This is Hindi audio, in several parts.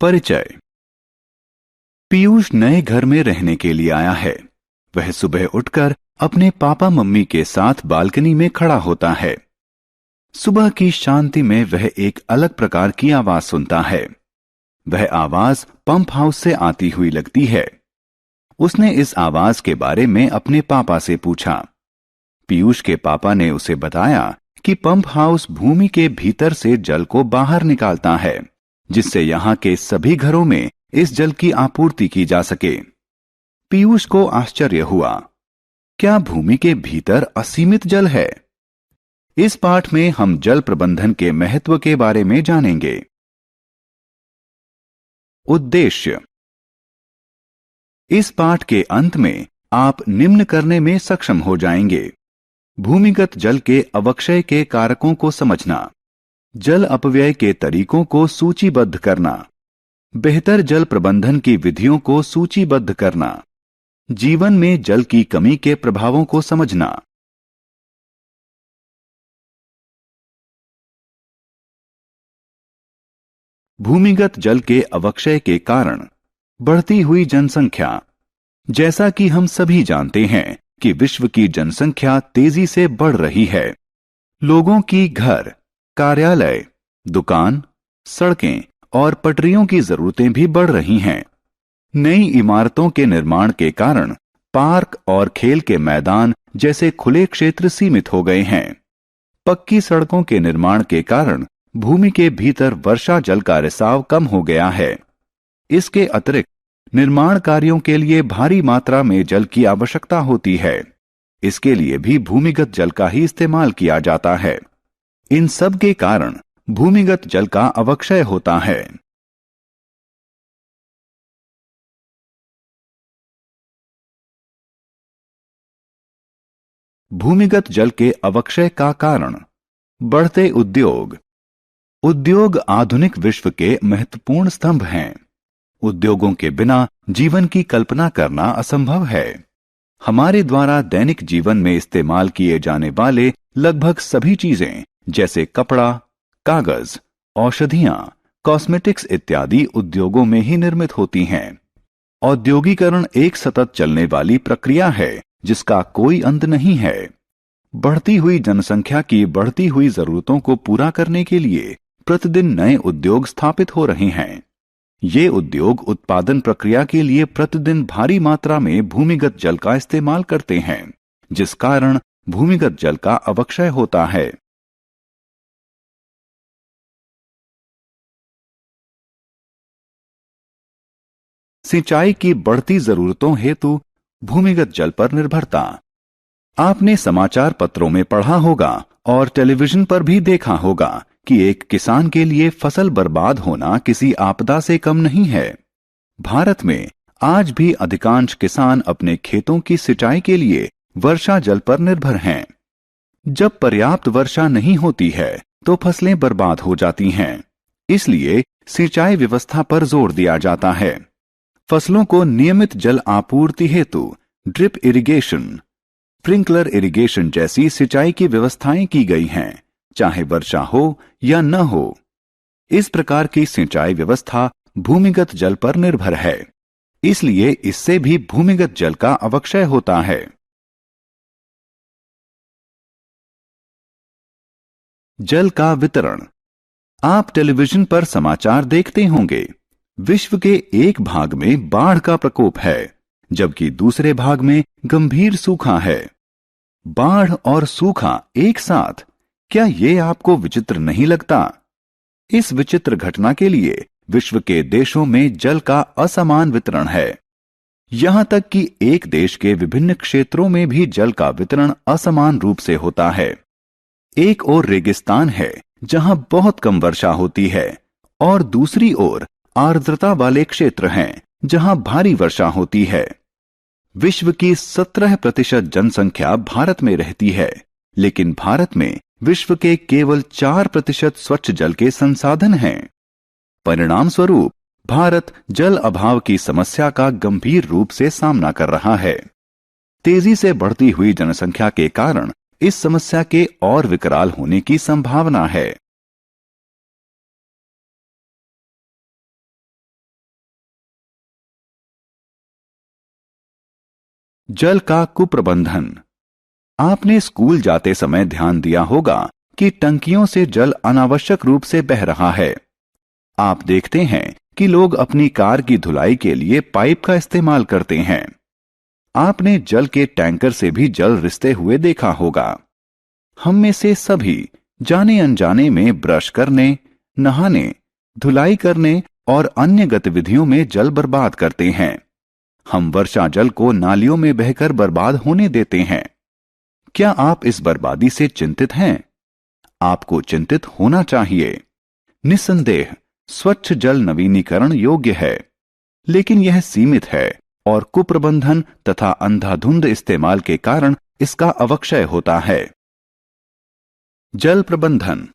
परिचय। पीयूष नए घर में रहने के लिए आया है। वह सुबह उठकर अपने पापा मम्मी के साथ बालकनी में खड़ा होता है। सुबह की शांति में वह एक अलग प्रकार की आवाज सुनता है। वह आवाज पंप हाउस से आती हुई लगती है। उसने इस आवाज के बारे में अपने पापा से पूछा। पीयूष के पापा ने उसे बताया कि पंप हाउस भूमि के भीतर से जल को बाहर निकालता है, जिससे यहाँ के सभी घरों में इस जल की आपूर्ति की जा सके। पीयूष को आश्चर्य हुआ, क्या भूमि के भीतर असीमित जल है? इस पाठ में हम जल प्रबंधन के महत्व के बारे में जानेंगे। उद्देश्य। इस पाठ के अंत में आप निम्न करने में सक्षम हो जाएंगे। भूमिगत जल के अवक्षय के कारकों को समझना, जल अपव्यय के तरीकों को सूचीबद्ध करना, बेहतर जल प्रबंधन की विधियों को सूचीबद्ध करना, जीवन में जल की कमी के प्रभावों को समझना। भूमिगत जल के अवक्षय के कारण बढ़ती हुई जनसंख्या। जैसा कि हम सभी जानते हैं कि विश्व की जनसंख्या तेजी से बढ़ रही है। लोगों की घर, कार्यालय, दुकान, सड़कें और पटरियों की जरूरतें भी बढ़ रही हैं। नई इमारतों के निर्माण के कारण पार्क और खेल के मैदान जैसे खुले क्षेत्र सीमित हो गए हैं। पक्की सड़कों के निर्माण के कारण भूमि के भीतर वर्षा जल का रिसाव कम हो गया है। इसके अतिरिक्त निर्माण कार्यों के लिए भारी मात्रा में जल की आवश्यकता होती है। इसके लिए भी भूमिगत जल का ही इस्तेमाल किया जाता है। इन सब के कारण भूमिगत जल का अवक्षय होता है। भूमिगत जल के अवक्षय का कारण। बढ़ते उद्योग। उद्योग आधुनिक विश्व के महत्वपूर्ण स्तंभ हैं। उद्योगों के बिना जीवन की कल्पना करना असंभव है। हमारे द्वारा दैनिक जीवन में इस्तेमाल किए जाने वाले लगभग सभी चीजें जैसे कपड़ा, कागज, औषधियां, कॉस्मेटिक्स इत्यादि उद्योगों में ही निर्मित होती हैं। औद्योगिकरण एक सतत चलने वाली प्रक्रिया है जिसका कोई अंत नहीं है। बढ़ती हुई जनसंख्या की बढ़ती हुई जरूरतों को पूरा करने के लिए प्रतिदिन नए उद्योग स्थापित हो रहे हैं। ये उद्योग उत्पादन प्रक्रिया के लिए प्रतिदिन भारी मात्रा में भूमिगत जल का इस्तेमाल करते हैं, जिस कारण भूमिगत जल का अवक्षय होता है। सिंचाई की बढ़ती जरूरतों हेतु भूमिगत जल पर निर्भरता। आपने समाचार पत्रों में पढ़ा होगा और टेलीविजन पर भी देखा होगा कि एक किसान के लिए फसल बर्बाद होना किसी आपदा से कम नहीं है। भारत में आज भी अधिकांश किसान अपने खेतों की सिंचाई के लिए वर्षा जल पर निर्भर हैं। जब पर्याप्त वर्षा नहीं होती है तो फसलें बर्बाद हो जाती हैं। इसलिए सिंचाई व्यवस्था पर जोर दिया जाता है। फसलों को नियमित जल आपूर्ति हेतु ड्रिप इरिगेशन, स्प्रिंकलर इरिगेशन जैसी सिंचाई की व्यवस्थाएं की गई हैं, चाहे वर्षा हो या न हो। इस प्रकार की सिंचाई व्यवस्था भूमिगत जल पर निर्भर है। इसलिए इससे भी भूमिगत जल का अवक्षय होता है। जल का वितरण। आप टेलीविजन पर समाचार देखते होंगे। विश्व के एक भाग में बाढ़ का प्रकोप है, जबकि दूसरे भाग में गंभीर सूखा है। बाढ़ और सूखा एक साथ, क्या ये आपको विचित्र नहीं लगता? इस विचित्र घटना के लिए विश्व के देशों में जल का असमान वितरण है। यहां तक कि एक देश के विभिन्न क्षेत्रों में भी जल का वितरण असमान रूप से होता है। एक ओर रेगिस्तान है जहां बहुत कम वर्षा होती है और दूसरी ओर आर्द्रता वाले क्षेत्र हैं जहां भारी वर्षा होती है। विश्व की 17% जनसंख्या भारत में रहती है, लेकिन भारत में विश्व के केवल 4% स्वच्छ जल के संसाधन हैं। परिणाम स्वरूप भारत जल अभाव की समस्या का गंभीर रूप से सामना कर रहा है। तेजी से बढ़ती हुई जनसंख्या के कारण इस समस्या के और विकराल होने की संभावना है। जल का कुप्रबंधन। आपने स्कूल जाते समय ध्यान दिया होगा कि टंकियों से जल अनावश्यक रूप से बह रहा है। आप देखते हैं कि लोग अपनी कार की धुलाई के लिए पाइप का इस्तेमाल करते हैं। आपने जल के टैंकर से भी जल रिसते हुए देखा होगा। हम में से सभी जाने अनजाने में ब्रश करने, नहाने, धुलाई करने और अन्य गतिविधियों में जल बर्बाद करते हैं। हम वर्षा जल को नालियों में बहकर बर्बाद होने देते हैं। क्या आप इस बर्बादी से चिंतित हैं? आपको चिंतित होना चाहिए। निस्संदेह स्वच्छ जल नवीनीकरण योग्य है, लेकिन यह सीमित है और कुप्रबंधन तथा अंधाधुंध इस्तेमाल के कारण इसका अवक्षय होता है। जल प्रबंधन।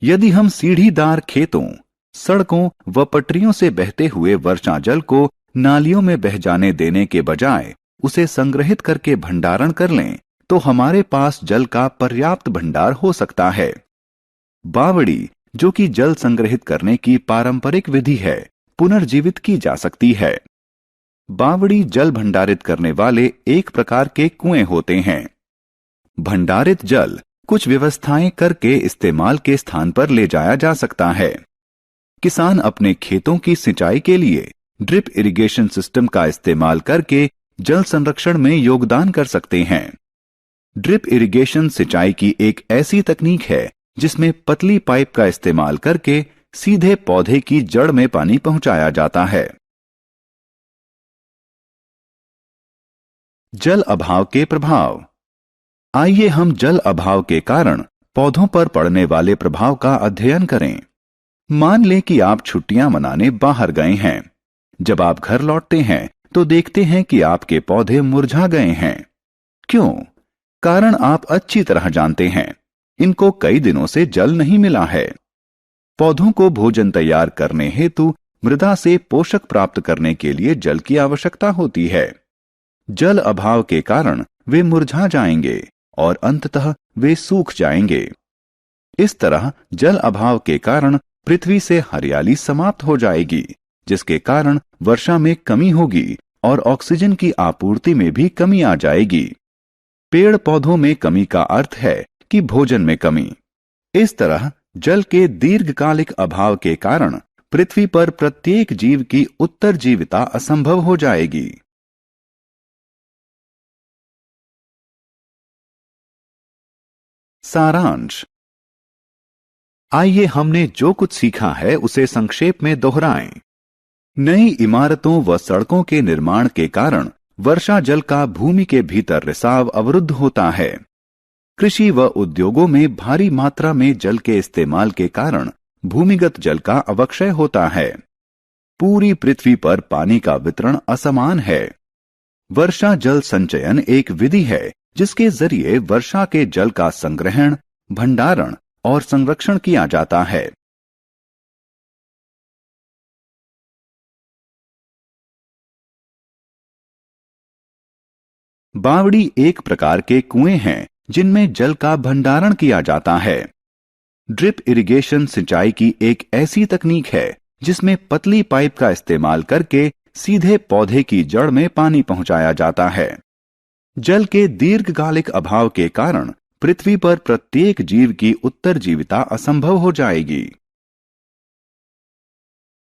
यदि हम सीढ़ीदार खेतों, सड़कों व पटरियों से बहते हुए वर्षा जल को नालियों में बह जाने देने के बजाय उसे संग्रहित करके भंडारण कर लें, तो हमारे पास जल का पर्याप्त भंडार हो सकता है। बावड़ी, जो कि जल संग्रहित करने की पारंपरिक विधि है, पुनर्जीवित की जा सकती है। बावड़ी जल भंडारित करने वाले एक प्रकार के कुएं होते हैं। भंडारित जल कुछ व्यवस्थाएं करके इस्तेमाल के स्थान पर ले जाया जा सकता है। किसान अपने खेतों की सिंचाई के लिए ड्रिप इरिगेशन सिस्टम का इस्तेमाल करके जल संरक्षण में योगदान कर सकते हैं। ड्रिप इरिगेशन सिंचाई की एक ऐसी तकनीक है जिसमें पतली पाइप का इस्तेमाल करके सीधे पौधे की जड़ में पानी पहुंचाया जाता है। जल अभाव के प्रभाव। आइए हम जल अभाव के कारण पौधों पर पड़ने वाले प्रभाव का अध्ययन करें। मान लें कि आप छुट्टियां मनाने बाहर गए हैं। जब आप घर लौटते हैं तो देखते हैं कि आपके पौधे मुरझा गए हैं। क्यों? कारण आप अच्छी तरह जानते हैं। इनको कई दिनों से जल नहीं मिला है। पौधों को भोजन तैयार करने हेतु मृदा से पोषक प्राप्त करने के लिए जल की आवश्यकता होती है। जल अभाव के कारण वे मुरझा जाएंगे और अंततः वे सूख जाएंगे। इस तरह जल अभाव के कारण पृथ्वी से हरियाली समाप्त हो जाएगी, जिसके कारण वर्षा में कमी होगी और ऑक्सीजन की आपूर्ति में भी कमी आ जाएगी। पेड़ पौधों में कमी का अर्थ है कि भोजन में कमी। इस तरह जल के दीर्घकालिक अभाव के कारण पृथ्वी पर प्रत्येक जीव की उत्तरजीविता असंभव हो जाएगी। सारांश। आइए हमने जो कुछ सीखा है उसे संक्षेप में दोहराएं। नई इमारतों व सड़कों के निर्माण के कारण वर्षा जल का भूमि के भीतर रिसाव अवरुद्ध होता है। कृषि व उद्योगों में भारी मात्रा में जल के इस्तेमाल के कारण भूमिगत जल का अवक्षय होता है। पूरी पृथ्वी पर पानी का वितरण असमान है। वर्षा जल संचयन एक विधि है जिसके जरिए वर्षा के जल का संग्रहण, भंडारण और संरक्षण किया जाता है। बावड़ी एक प्रकार के कुएं हैं जिनमें जल का भंडारण किया जाता है। ड्रिप इरिगेशन सिंचाई की एक ऐसी तकनीक है जिसमें पतली पाइप का इस्तेमाल करके सीधे पौधे की जड़ में पानी पहुंचाया जाता है। जल के दीर्घकालिक अभाव के कारण पृथ्वी पर प्रत्येक जीव की उत्तरजीविता असंभव हो जाएगी।